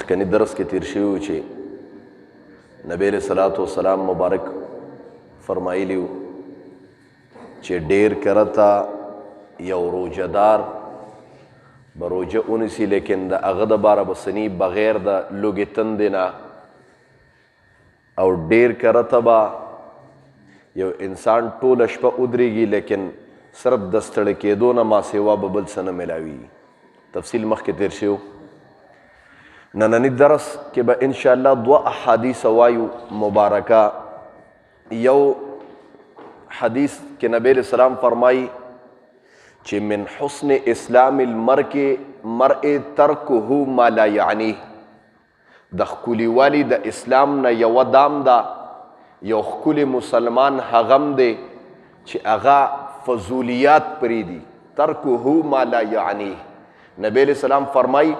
مخکنی درس کې تیر شوی و چې نبی علیہ الصلوۃ والسلام مبارک فرمایلی و چې ډیر کرتا یو روجهدار به روجه اونیسي لیکن د هغه دپاره به سني بغیر د لوږې تندې نه او ډیر کرته به یو انسان ټوله شپه ودرېږي لیکن صرف د ستړي کېدو نه ما سوا به بل څه نه میلاویږي. تفصیل مخکې تیر شوی. نننی درس کې به انشاءالله 2 احادیث وایو مبارکه. یو حدیث کې نبی علیہ السلام فرمایي چې من حسن اسلام المرء ترکه ما لا یعنیه. د ښکلیوالي د اسلام نه یوه دام ده یو ښکلی مسلمان هغه هم دی چې هغه فضولیات پرېږدي. ترکه ما لا یعنیه. نبی علیہ السلام فرمایي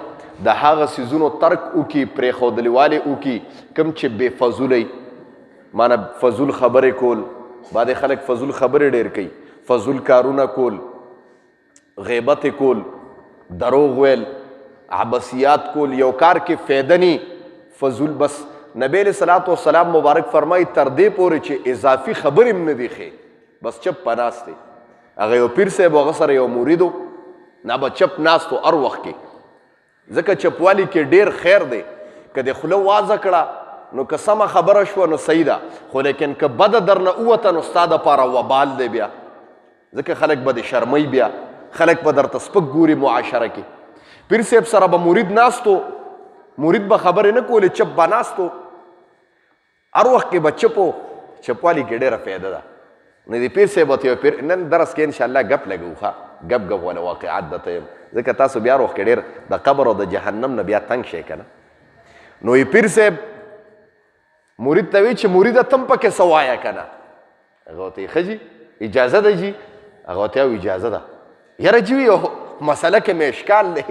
د هغه څیزونو ترک وکړي پرېښودلوالی وکړي کوم چې بې فضولی معنی فضول خبرې کول. بعضې خلک فضول خبرې ډېر کوي، فضول کارونه کول، غیبت کول، دروغ ویل، عبثیات کول، یو کار کې فایده نی فضول. بس نبی علیہ الصلوۃ والسلام مبارک فرمایي تر دې پورې چې اضافي خبرې هم نه دي ښې، بس چپ په ناست دی. هغه یو پیر صاحب هغه سره یو مریدو نه به چپ ناست و هر وخت کې، ځکه چپوالي کې ډېر خیر دی. که د خوله وازه کړه نو که سمه خبره شوه نو صحیح ده، خو لیکن که بده درنه ووته نو ستا دپاره وبال دی بیا، ځکه خلک به د شرمۍ بیا، خلک به درته سپک ګوري معاشره کې. پیر صاحب سره به مرید ناستو، مرید به خبرې نه کولې، چپ به ناستو، هر وخت کې به چپو. چپوالي کې ډېره فایده ده. نو د پیر صاحب ته یو پیر نن درس کې انشاءالله ګپ لګو ښه ګپ ولا واقعات درته یم، ځکه تاسو بیا هر وخت کې ډېر د قبر او د جهنم نه بیا تنګ شئ که نه. نو پیر صاحب مرید ته وی چې مریده تم پکې څه وایه که نه. هغه ورته یې ښه جي اجازه ده جي. هغه ورته یې اجازه ده. یاره جي یو مسله کې مې اشکال دی.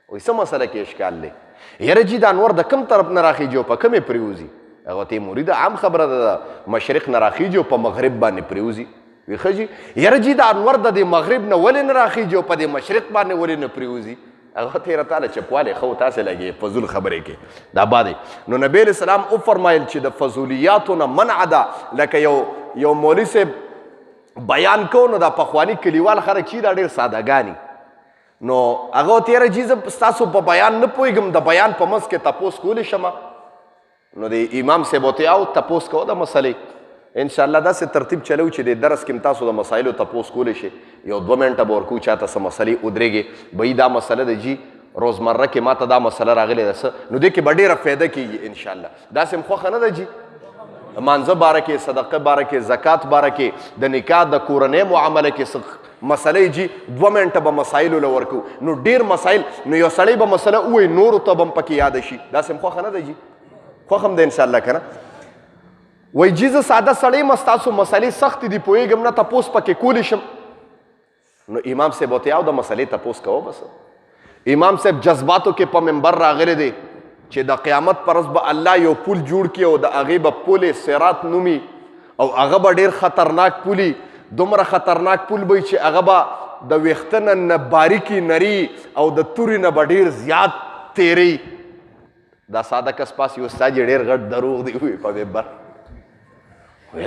وایي څه مسله کې اشکال دی؟ یاره جي د انور د کوم طرف نه راخیږي او په کومې پرېوځي؟ هغه ورته یې مریده عام خبره ده د مشرق نه راخیږي او په مغرب باندې پرېوځي. وی ښه جي یاره جي د انور د دې مغرب نه ولې نه راخیږي او په دې مشرق باندې ولې نه پرېوځي؟ هغه ته یې راته چپوالی ښه و تاسې لګې فضول خبرې کې دا بادی. نو نبی علیہ السلام وفرمایل چې د فضولیاتو نه منع ده. لکه یو مولوي صاحب بیان کو نو دا پخواني کلیوال خلک چې دا ډېر سادهګاني، نو هغه ورته یاره جي زه ستاسو په بیان نه پوهېږم، د بیان په منځ کې تپوس کولی شمه؟ نو د امام صاحب ورته او تپوس کوه د مسلې. انشاءالله داسې ترتیب چلو چې د درس کې تاسو د مسایلو تپوس کولی شئ. یو 2 منټه به ورکوو چاته څه مسلې ودرېږي به دا مسله د جي روزمره کې ما ته دا مسله راغلې ده څه، نو دې کې به ډېره فایده کېږي انشاءالله. داسې هم خوښه نه ده جي مانځه باره کې، صدقه باره کې، زکات باره کې، د نکاح د کورنۍ معامله کې مسلې جي 2 منټه به مسایلو له ورکوو. نو ډېر مسایل، نو یو سړی به مسله ووایي نورو ته به هم پکې یاده شي. داسې هم خوښه نه ده جي، خوښ هم ده انشاءالله که نه. وایي جي زه ساده سړی یم، ستاسو مسلې سختې دي پوهېږم نه، تپوس پکې کولی شم. نو امام صاحب ورته او د مسلې تپوس کوه بس. امام صاحب جذباتو کې په منبر راغلی دی چې د قیامت پر ورځ به الله یو پل جوړ کړي او د هغې به پل صراط نومي او هغه به ډېر خطرناک پولي، دومره خطرناک پل به چې هغه به د ویښته نه باریکي نري او د تورې نه به ډېر زیات تیری. دا ساده کس پاس یو استاد یې ډېر غټ دروغ دی ووایي په منبر.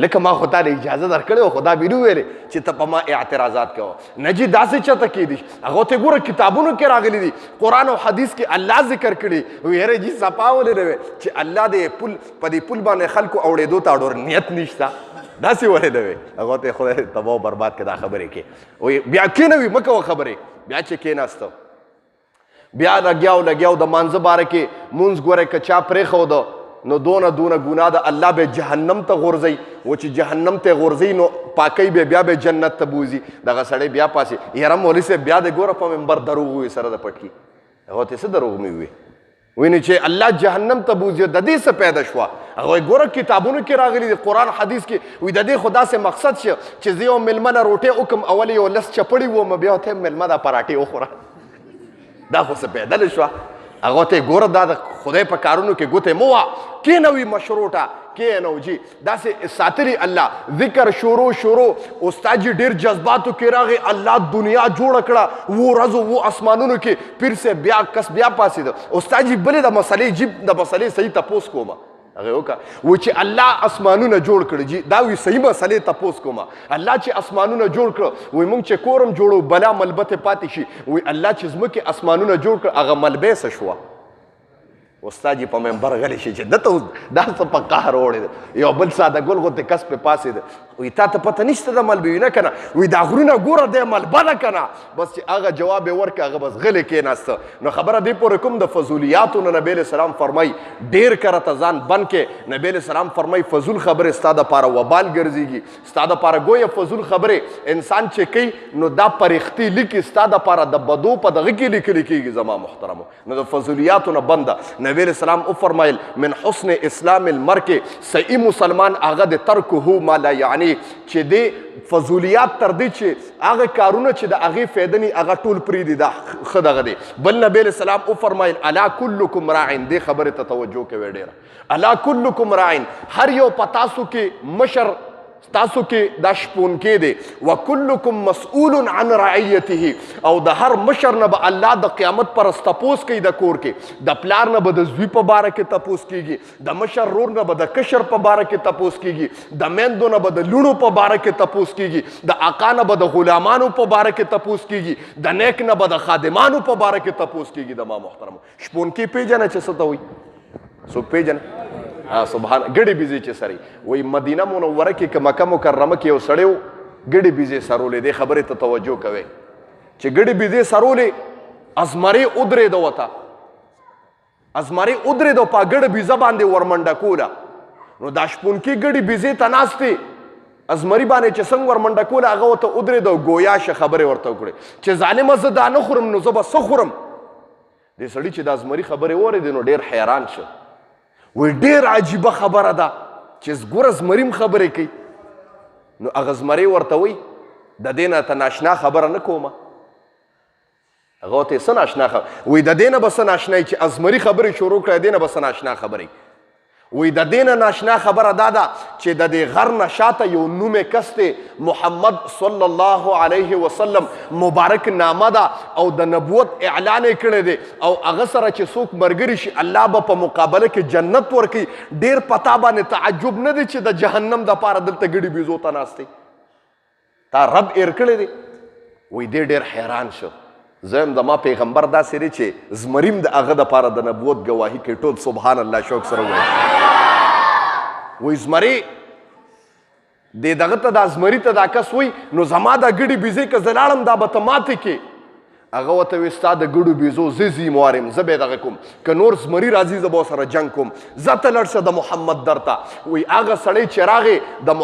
لکه ما خو تا د اجازه درکړې وه خو دا بې وویلې چې ته په ما اعتراضات کوه. نه جي داسې چاته کېدی شي. هغه ورته ګوره کتابونو کې راغلي دي، قرآن او حدیث کې الله ذکر کړي. وایي یاره جي صفا ولې نه وی چې الله د پل په دې پل باندې خلکو اوړېدو ته ډېر نیت نشته، داسې ولې نه وی؟ هغه ورته خدای تباه و برباد کړه دا خبرې کې. وایي بیا کېنوي مه کوه خبرې. بیا چې کېناسته بیا لګیاو د مانځه باره کې مونځ ګوره که چا پرېښوده نو دونه ګناه ده الله به جهنم ته غورځوي. و چې جهنم ته غورځوي نو پاکۍ به بیا به جنت ته بوځي. دغه سړی بیا پاسې یاره مولوي صاحب بیا د ګوره په منبر دروغ ووایي سره د پټکي. هغه ورته څه دروغ مې ووایي؟ وایي نو چې الله جهنم ته بوځي د دې څه پیدا شوه؟ هغه وایي ګوره کتابونو کې راغلي دي، قرآن حدیث کې. وایي د دې خو داسې مقصد شه چې زه یو مېلمه نه روټۍ وکړم اول یو لس چپړې ووم بیا ورته مېلمه دا پراټې وخوره. دا خو څه پیدا نه شوه؟ هغه ته ګوره دا د خدای په کارونو کې ګوتې مه وه، کېنوي مشروطه کینو جی داسې ساتلی الله ذکر شروع استاد جی ډېر جذباتو کې راغی الله دنیا جوړه کړه 7 ورځو 7 اسمانونو کې پیر سے بیا پاسېده استاد جی بلې د مسلې صحیح تپوس کومه هغه وکړه و چې الله اسمانونه جوړ کړي جی دا وی صحیح مسلې تپوس کومه الله چې اسمانونه جوړ کړه وی موږ چې کورم جوړو بلا ملبته پاتې شي وی الله چې زمکه اسمانونه جوړ کړه هغه ملبه څه شوه استاد جی په منبر غلی شي چې دته دا څه په قهر وړی یو بل ساده ګل غوته کس په پاسېده وی تا ته پته نشته د ملبه نه کنه وی دا غرونه ګوره د ملبه نه کنه بس چې هغه جواب ورکړه هغه بس غلی کېناسته نو خبره دې پورې کوم د فضولیاتو نه نبی علیه السلام فرمایي ډېر کرته ځان بند کې نبی علیه السلام فرمایي فضول خبرې ستا دپاره وبال ګرځېږي ستا دپاره ګویه فضول خبرې انسان چې کوي نو دا پرښتې لیکي ستا دپاره د بدو په دغه کې لیکلی کېږي زما محترمو نو د فضولیاتو نه بنده نبی علیه السلام وفرمایل من حسن اسلام المرء صحیح مسلمان هغه د ترکه ما لا یعنی چې دې فضولیات تر دې چې هغه کارونه چې د هغې فایده ني هغه ټول پرېږدي دا ښه دغه دی بل نبی علیه السلام وفرمایل الا کلکم راعن دې خبرې ته توجه کوئ ډېره الا کلکم راعن هر یو په تاسو کې مشر تاسو کې دا شپونکی دی وکلکم مسئول عن رعیته او د هر مشر نه به الله د قیامت پر تپوس کوي د کور کې د پلار نه به د زوی په باره کې تپوس کېږي د مشر رور نه به د کشر په باره کې تپوس کېږي د میندو نه به د لوڼو په باره کې تپوس کېږي د آقا نه به د غلامانو په باره کې تپوس کېږي د نیک نه به د خادمانو په باره کې تپوس کېږي د ما محترمو شپونکی پیژنه چې څه ته وایي څوک پیژنه سبحان ګډې بیزې چې سرې وایي مدینه منوره کې که مکه مکرمه کې یو سړی و ګډې بیزې سرولې دې خبرې ته توجه کوئ چې ګډې بیزې سرولې ازمرې ودرېده ورته ازمرې ودرېده په ګډه بیزه باندې ورمنډه کوله نو دا شپونکي ګډې بیزې ته ناستې ازمري باندې چې څنګه ورمنډه کوله هغه ورته ودرېده ګویا شه خبرې ورته وکړې چې ظالمه زه دا نه خورم نو زه به څه خورم دې سړي چې د ازمري خبرې واورېدې نو ډېر حیران شه وی ډېر عجیبه خبره ده چې ګوره زمریم خبرې کوي نو هغه زمرۍ ورته وایي د دې نه ته ناشنا خبره نه کومه هغه ورته څه ناشنا خبره وایي د دې نه به څه ناشنایي چې ازمري خبرې شروع کړی دې نه به څه ناشنا خبرې وی د دې نه ناشنا خبره دا ده چې د دې غر نه شاته یو نومې کس دی محمد صلی الله علیه وسلم مبارک نامه ده او د نبوت اعلان یې کړی دی او هغه سره چې څوک ملګري شي الله به په مقابله کې جنت ورکوي ډېر پتا باندې تعجب نه دی چې د جهنم دپاره دلته ګډې بیزو ته ناست دی تا رب ایر کړی دی وی دی ډېر حیران شو زه یم زما پیغمبر داسې دی چې زمریم د هغه دپاره د نبوت ګواهي کوي ټول سبحان الله شوق سره وایي وی زمري دې دغه ته دا زمري ته دا کس وایي نو زما دا ګډې بیزې که زه لاړم دا به ته ماتې کې هغه ورته وایي ستا د ګډو بیزو زه ذموار یم زه به یې دغه کوم که نور زمري راځي زه به ورسره جنګ کوم ځه ته لاړ شه د محمد در ته وایي هغه سړی چې راغې د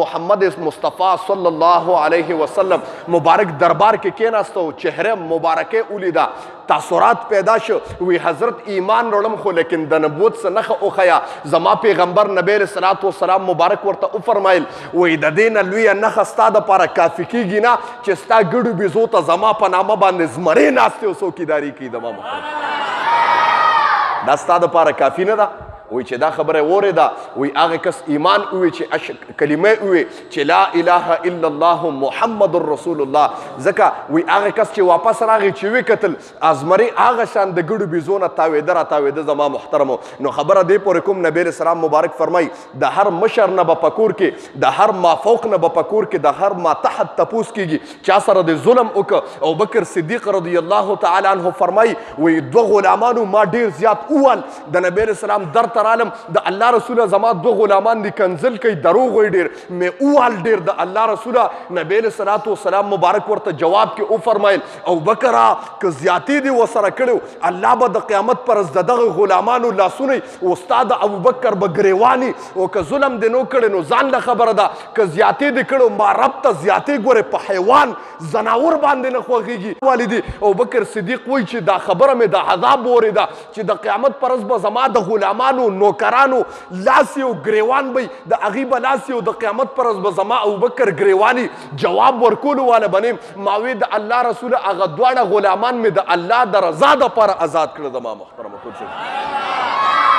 محمد مصطفی صلی الله علیه وسلم مبارک دربار کې کېناسته او چهره مبارکه ولیده تاثرات پیدا شو وی حضرت ایمان وروړم خو لیکن د نبوت څه نښه وښیه زما پیغمبر نبی علیه الصلاة والسلام مبارک ورته وفرمایل وی د دې نه لویه نښه ستا دپاره کافي کېږي نه چې ستا ګډو بیزو ته زما په نامه باندې زمرې ناستې او څوکیداري کوي د ما محترم دا ستا دپاره کافي نه ده وی چې دا خبره واورېده وی هغه کس ایمان ووی چې کلمه ووی چې لا اله الا الله محمد رسول الله ځکه وی هغه کس چې واپس راغی چې وی کتل ازمري هغه شان د ګډو بیزو نه تاوېده راتاوېده زما محترمو نو خبره دې پورې کوم نبی علیه السلام مبارک فرمایي د هر مشر نه به په کور کې د هر مافوق نه به په کور کې د هر ماتحت تپوس کېږي چا سره د ظلم وکړه ابوبکر صدیق رضی الله تعالی عنه فرمایي وی 2 غلامانو ما ډېر زیات ووال د نبی علیه السلام در ترالم د الله رسوله زما 2 غلامان دي کنزل کوي دروغ وایي ډېر مې اوال ډېر د الله رسوله نبی علیه الصلاة والسلام مبارک ورته جواب کې وفرمایل ابوبکره که زیاتې دي ورسره کړی الله به د قیامت پر ورځ د دغه غلامانو لاسونه او ستا د ابوبکر به ګریواني او که ظلم دې نو کړی نو ځان له خبره ده که زیاتې دې کړی ما رب ته زیاتې ګورې په حیوان زناور باندې نه خوښېږي والدي ابوبکر صدیق وایي چې دا خبره مې د عذاب واورېده چې د قیامت پر ورځ به زما د غلامانو نوکرانو لاس یو ګریوان به د هغې به لاس یو د قیامت پر ورځ به زما ابوبکر ګریواني جواب ورکولو واله به نه ما وی د الله رسوله هغه دواړه غلامان مې د الله د رضا دپاره آزاد کړه زما محترمه ټول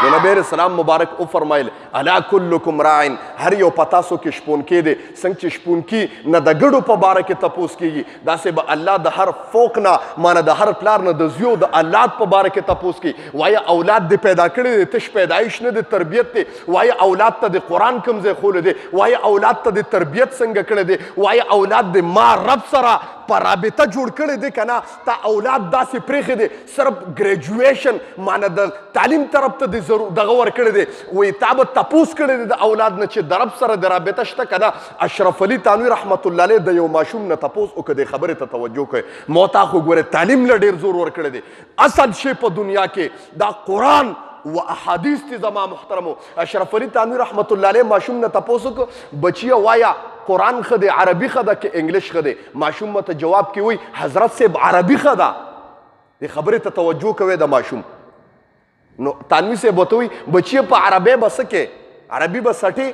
نو نبی رسول الله مبارک او فرمایل الا کلکم راعن، هر یو پتاسو کې شپونکی دی. څنګه چې شپونکی نه د ګډو په باره کې تپوس کیږي، داسې به الله د هر فوق نه مانه د هر پلار نه د زیو د اولاد په باره کې تپوس کی. وایه اولاد دې پیدا کړی دی، تش پیدایش نه د تربیت دی. وایه اولاد ته د قرآن کوم ځای ښولی دی؟ وایه اولاد ته د تربیت څنګه کړی دی؟ وایه اولاد د ما رب سره په رابطه جوړ کړی دی که نه؟ تا اولاد داسې پرېښی دی صرف ګریجویشن معنی د تعلیم طرف ته دغه ورکړی دی. وایي تا به تپوس کړی دی د اولاد نه چې د رب سره د رابطه شته که نه؟ اشرف علي تانوي رحمت الله علیه د یو ماشوم نه تپوس وکړه، دې خبرې ته توجه کوئ. ما تا خو ګورې تعلیم له ډېر زور ورکړی دی. اصل شی په دنیا کې دا قرآن و احادیث تی زما محترمو. اشرف علي تانوي رحمت الله علیه ماشوم نه تپوس وکړه، بچیه وایا قرآن ښه دی عربي ښه ده که انګلیش ښه دی؟ ماشوم ته جواب کې وایي حضرت صاحب عربي ښه ده. دې خبرې ته توجه کوئ د ماشوم. نو تانوي صاحب ورته وایي بچیه په عربۍ به څه کې؟ عربي به سټې؟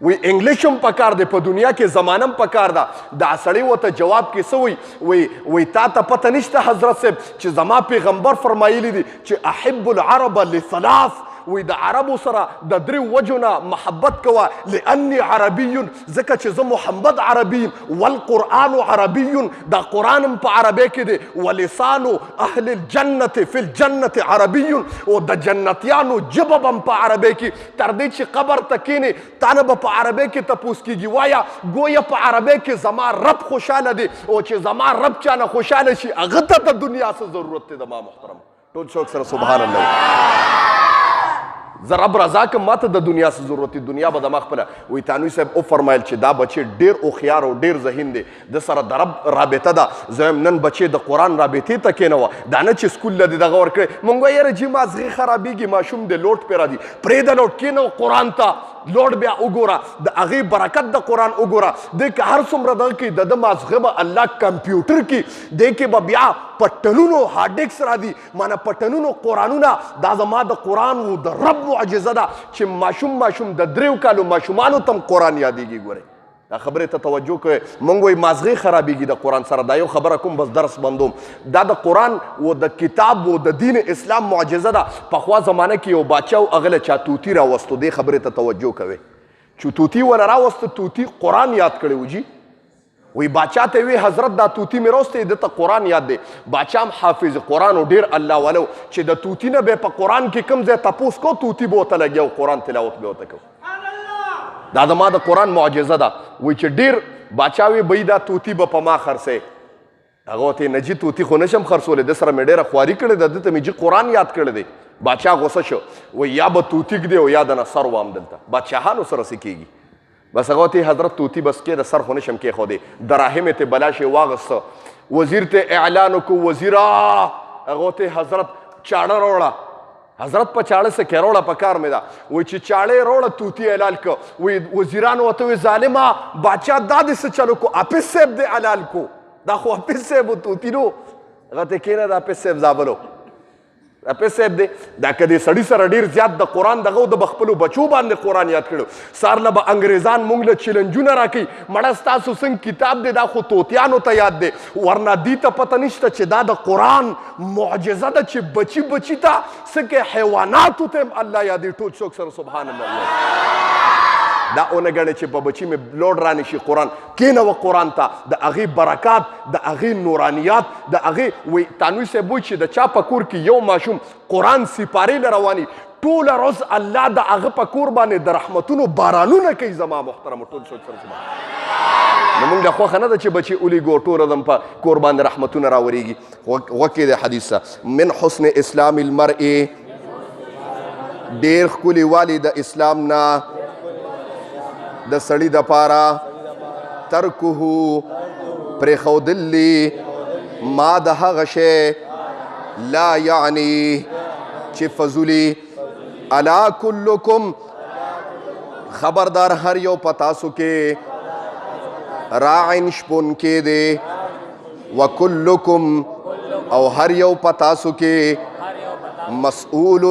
وی انګلیش هم پکار دی، په دنیا کې زمانه هم پکار ده. دا سړی ورته جواب کې څه وایي تا ته پته نشته حضرت صاحب چې زما پیغمبر فرمایلی دي چې احب العرب لثلاث، وی د عربو سره د درې وجو نه محبت کوه. لانی عربي، ځکه چې زه محمد عربي یم. والقرآن عربي، دا قرآن هم په عربۍ کې دی. ولسان اهل الجنة فی الجنة عربي، او د جنتیانو ژبه به هم په عربۍ کې. تر دې چې قبر ته کښېنې تا نه به په عربۍ کې تپوس کېږي. وایه ګویه په عربۍ کې زما رب خوشحاله دی، او چې زما رب چا نه خوشحاله شي هغه ته د دنیا څه ضرورت دی؟ زما محترم ټول څوک سره سبحان الله. زه رب رضا کم ماته د دنیا څه ضرورت دی؟ دنیا به زما خپله. وایي تانوي صاحب او فرمایل چې دا بچی ډېر هوښیار او ډېر ذهین دی، د سره د رب رابطه ده. زه یم نن بچی د قرآن رابطې ته کېنوه، دا نه چې سکول له دې دغه ورکړی. مونږ وایو یاره جي مازغې خرابېږي، ماشوم دی لوټ پرې راځي، پرېږده لوټ کېنوه قرآن ته. لوډ بیا وګوره، د هغې برکت د قرآن وګوره. دې که هر څومره دغه کوي د ده مازغه به الله کمپیوټر کي، دې کې به بیا په ټنونو هارډ ډیسک راځي، مانه په ټنونو قرآنونه. دا زما د قرآن و د رب معجزه ده چې ماشوم د 3 کالو ماشومانو ته هم قرآن یادېږي. ګورئ دا خبرې ته توجه کوئ. موږ وایي مازغې خرابېږي د قرآن سره. دا یو خبره کوم بس درس بندوم. دا د قرآن و د کتاب و د دین اسلام معجزه ده. پخوا زمانه کې یو باچا و هغه له چا توتي راوستو. دې خبرې ته توجه کوئ چې توتي ونه راوسته، توتي قرآن یاد کړی و جي. وی باچا ته وی حضرت دا توتی مې راوستی، ده ته قرآن یاد دی. باچا هم حافظ قرآن و ډېر الله ولو چې د توتي نه به په قرآن کې کوم ځای تپوس کو، توتي به ورته لګیا و قرآن تلاوت به ورته کو. دا زما د قرآن معجزه ده. وی چې ډېر باچا وی بی دا توتی به په ما خرڅی. هغه ورته نه جي توتی خو نشم خرڅولی، ده سره مې ډېره خواري کړې ده، ده ته مې جي قرآن یاد کړی دی. باچا غوسه شو، وی یا به توتیک دی او یا د نصر وام دلته. باچاهانو سره څه کېږي؟ بس هغه ته حضرت توتی بس کې د سر خو نشم کېښودی. دراهم ته بلا شي واغسته، وزیر ته اعلان وکړو وزیرا. هغه ته حضرت چاړه راوړه. حضرت په چاړه څه کې راوړه پکار مې ده. وایي چې چاړه یې راوړه توتي حلال کړه. وایي وزیرانو ورته وایي ظالمه باچا دا دې څه چلو کو؟ حافظ صاحب دې حلال کو. دا خو حافظ صاحب توتی نو. هغه ته کېنه د حافظ صاحب زابلو. حافظ صاحب دی دا که دې سړي سره ډېر زیات د قرآن دغه د به خپلو بچو باندې قرآن یاد کړو. سار نه به انګریزان مونږ له چیلنجونه راکوي، مړه ستاسو څنګه کتاب دی دا خو توتیانو ته یاد دی. ورنه دې ته پته نشته چې دا د قرآن معجزه ده چې بچي ته څه کې حیواناتو ته هم الله یادوي. ټول څوک سره سبحان الله. دا ونه ګڼې چې په بچي مې لوډ رانه شي قرآن. کېنوه قرآن ته، د هغې برکات، د هغې نورانیات، د هغې وایي تانوي صاحب وایي چې د چا په کور کې یو ماشوم قرآن سپارې له رواني، ټوله ورځ الله د هغه په کور باندې د رحمتونو بارانونه کوي. زما محترمو ټول څوک سره نو موږ له خوښه نه ده چې بچي اولیږو ټوله دم په کور باندې رحمتونه راورېږي. غوږ کې د حدیث من حسن اسلام المرء، ډېر ښکلي والي د اسلام نه د سړي دپاره ترکهو پرېښودل ما د هغه شی لا یعنی چې فضولي. الا کلکم، خبردار هر یو په تاسو کې راعن شپونکی دی. وکلکم، او هر یو په تاسو کې مسئول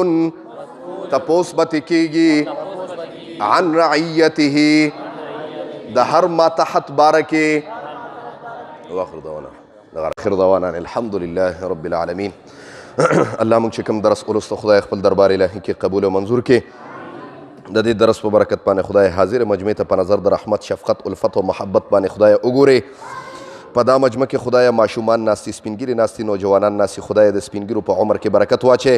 تپوس به ترې کېږي عن رعیته، د هر ماتحت باره کې. واخر دعوانا الحمد لله رب العالمین الله موږ چې کوم درس ولسته خدای خپل دربار الهي کې قبول او منظور کې د دې درس په برکت باندې خدای حاضر مجمع ته په نظر د رحمت شفقت الفت او محبت باندې خدای وګوري په دا مجمع کې خدای ماشومان ناستي سپینګیري ناستي نوجوانان ناستي خدای د سپینګیرو په عمر کې برکت واچي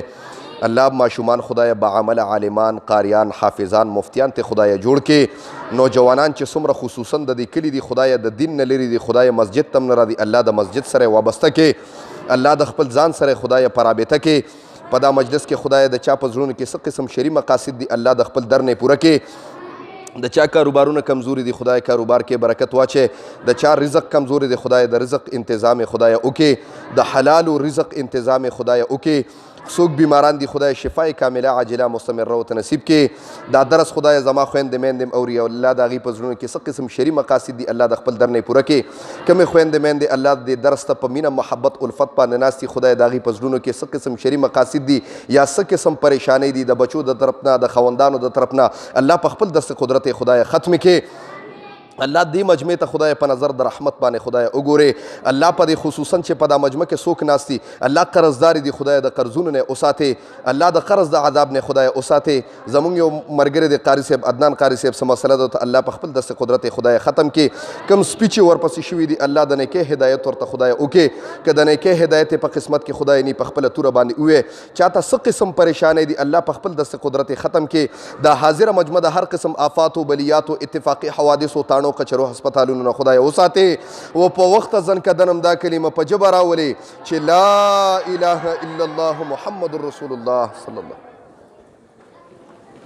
الله ماشومان خدای بعمل عالمان قاریان حافظان مفتیان ته خدای جوړ کې نوجوانان چې څومره خصوصا د دې کلي دي خدای د دین نه لري دي خدای مسجد تم نه راځي الله د مسجد سره وابسته کې الله د خپل ځان سره خدای په رابطه کې په دا مجلس کې خدای د چا په زړونو کې څه قسم شرعي مقاصد دي الله د خپل در نه پوره کې د چا کاروبارونه کمزوري دي خدای کاروبار کې برکت واچي د چا رزق کمزوري دي خدای د رزق انتظام خدای وکي د حلال رزق انتظام خدای وکي څوک بیماران دي خدای شفای کامله عاجله مستمره او نصیب کې دا درس خدای زما خويندې میندې اوري او الله د هغې په زړونو کې څه قسم شرعي مقاصد دي الله د خپل در نه پوره کې کومې خویندې میندې الله د درس ته په مینه محبت الفت باندې ناستي خدای د هغې په زړونو کې څه قسم شرعي مقاصد دي یا څه قسم پریشانۍ دي د بچو د طرف نه د خوندانو د طرف نه الله په خپل دست قدرت خدای ختم کې الله دې مجمع ته خدای په نظر د رحمت باندې خدای وګوري الله په دې خصوصا چې په دا مجمع کې څوک ناستي الله قرضداري دي خدای د قرضونو نه وساتي الله د قرض د عذاب نه خدای وساتي زمونږ یو ملګری د قاري صاحب عدنان قاري صاحب څه مسله ده الله په خپل دست قدرت خدای ختم کې کم سپیچ ورپسې شوي دي الله د نیکۍ هدایت ورته خدای وکړي که د نیکۍ هدایت په قسمت کې خدای نه په خپله توره باندې ووایي چاته څه قسم پریشانۍ دي الله په خپل دست قدرت ختم کې د حاضره مجمع د هر قسم آفات و بلیات و اتفاقي حوادث و تاڼو کچرو هسپتالونو نه خدای وساتي او په وخت ځن کدنم دا کلمه په جبه راولي چې لا اله الا الله محمد رسول الله صلی الله